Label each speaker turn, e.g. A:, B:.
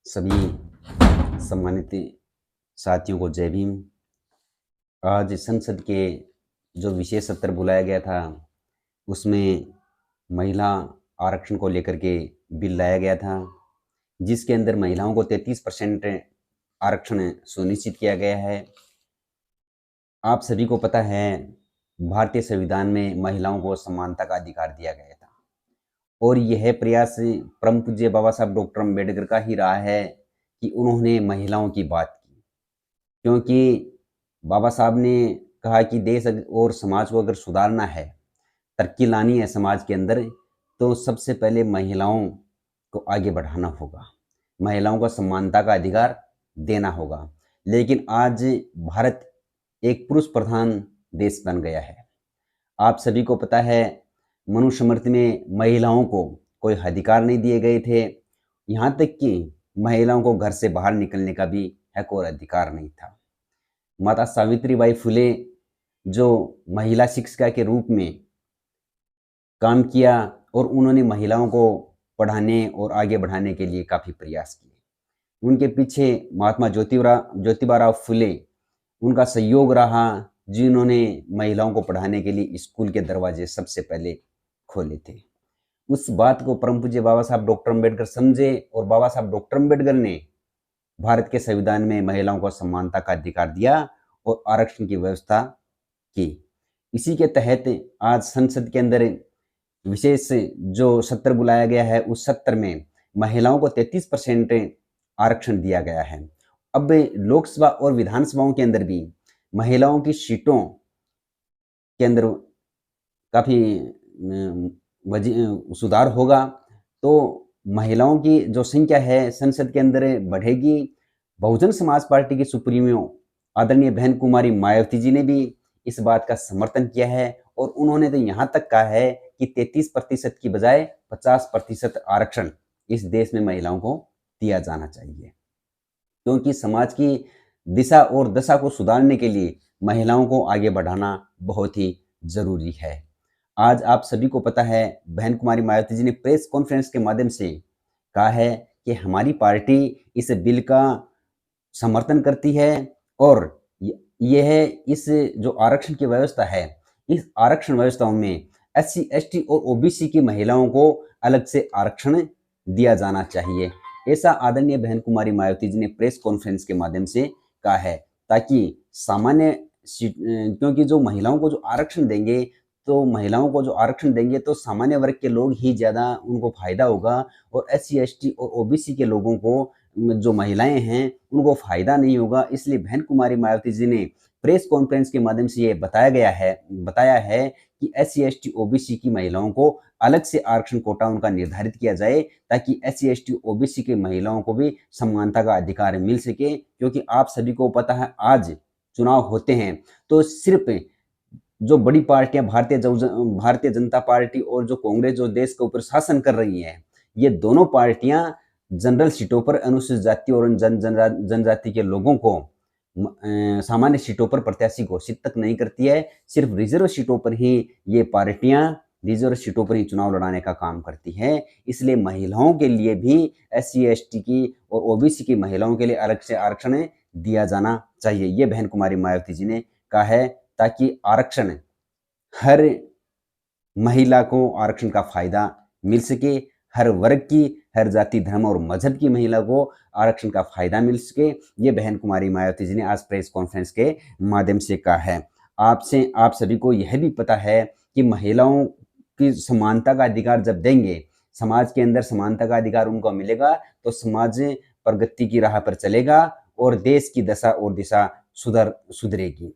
A: सभी सम्मानित साथियों को जय भीम। आज संसद के जो विशेष सत्र बुलाया गया था उसमें महिला आरक्षण को लेकर के बिल लाया गया था, जिसके अंदर महिलाओं को 33% आरक्षण सुनिश्चित किया गया है। आप सभी को पता है भारतीय संविधान में महिलाओं को समानता का अधिकार दिया गया था और यह प्रयास परम पूज्य बाबा साहब डॉक्टर अम्बेडकर का ही रहा है कि उन्होंने महिलाओं की बात की, क्योंकि बाबा साहब ने कहा कि देश और समाज को अगर सुधारना है, तरक्की लानी है समाज के अंदर, तो सबसे पहले महिलाओं को आगे बढ़ाना होगा, महिलाओं को समानता का अधिकार देना होगा। लेकिन आज भारत एक पुरुष प्रधान देश बन गया है। आप सभी को पता है मनुस्मृति में महिलाओं को कोई अधिकार नहीं दिए गए थे, यहाँ तक कि महिलाओं को घर से बाहर निकलने का भी हक और अधिकार नहीं था। माता सावित्रीबाई फुले जो महिला शिक्षिका के रूप में काम किया और उन्होंने महिलाओं को पढ़ाने और आगे बढ़ाने के लिए काफ़ी प्रयास किए। उनके पीछे महात्मा ज्योतिबा फुले उनका सहयोग रहा, जिन्होंने महिलाओं को पढ़ाने के लिए स्कूल के दरवाजे सबसे पहले खोले थे। उस बात को परम पूज्य बाबा साहब डॉक्टर अम्बेडकर समझे और बाबा साहब डॉक्टर अम्बेडकर ने भारत के संविधान में महिलाओं को समानता का अधिकार दिया और आरक्षण की व्यवस्था की। इसी के तहत आज संसद के अंदर विशेष जो सत्र बुलाया गया है, उस सत्र में महिलाओं को 33% आरक्षण दिया गया है। अब लोकसभा और विधानसभाओं के अंदर भी महिलाओं की सीटों के अंदर काफ़ी सुधार होगा, तो महिलाओं की जो संख्या है संसद के अंदर बढ़ेगी। बहुजन समाज पार्टी की सुप्रीमो आदरणीय बहन कुमारी मायावती जी ने भी इस बात का समर्थन किया है और उन्होंने तो यहाँ तक कहा है कि 33% की बजाय 50% आरक्षण इस देश में महिलाओं को दिया जाना चाहिए, क्योंकि समाज की दिशा और दशा को सुधारने के लिए महिलाओं को आगे बढ़ाना बहुत ही जरूरी है। आज आप सभी को पता है बहन कुमारी मायावती जी ने प्रेस कॉन्फ्रेंस के माध्यम से कहा है कि हमारी पार्टी इस बिल का समर्थन करती है और यह इस जो आरक्षण की व्यवस्था है, इस आरक्षण व्यवस्था में SC ST और OBC की महिलाओं को अलग से आरक्षण दिया जाना चाहिए। ऐसा आदरणीय बहन कुमारी मायावती जी ने प्रेस कॉन्फ्रेंस के माध्यम से कहा है, ताकि सामान्य क्योंकि जो महिलाओं को जो आरक्षण देंगे तो सामान्य वर्ग के लोग ही ज़्यादा उनको फायदा होगा और SC ST और OBC के लोगों को जो महिलाएं हैं उनको फायदा नहीं होगा। इसलिए बहन कुमारी मायावती जी ने प्रेस कॉन्फ्रेंस के माध्यम से ये बताया है कि SC ST OBC की महिलाओं को अलग से आरक्षण कोटा उनका निर्धारित किया जाए, ताकि SC ST OBC की महिलाओं को भी समानता का अधिकार मिल सके। क्योंकि आप सभी को पता है आज चुनाव होते हैं तो सिर्फ जो बड़ी पार्टियां भारतीय जनता पार्टी और जो कांग्रेस जो देश के ऊपर शासन कर रही है, ये दोनों पार्टियां जनरल सीटों पर अनुसूचित जाति और जनजाति के लोगों को सामान्य सीटों पर प्रत्याशी घोषित तक नहीं करती है। सिर्फ रिजर्व सीटों पर ही ये पार्टियां रिजर्व सीटों पर ही चुनाव लड़ाने का काम करती है। इसलिए महिलाओं के लिए भी SC ST की और OBC की महिलाओं के लिए अलग से आरक्षण दिया जाना चाहिए, ये बहन कुमारी मायावती जी ने कहा है, ताकि आरक्षण हर महिला को आरक्षण का फायदा मिल सके, हर वर्ग की, हर जाति धर्म और मजहब की महिला को आरक्षण का फायदा मिल सके। ये बहन कुमारी मायावती जी ने आज प्रेस कॉन्फ्रेंस के माध्यम से कहा है। आप सभी को यह भी पता है कि महिलाओं की समानता का अधिकार जब देंगे, समाज के अंदर समानता का अधिकार उनको मिलेगा, तो समाज प्रगति की राह पर चलेगा और देश की दशा और दिशा सुधरेगी।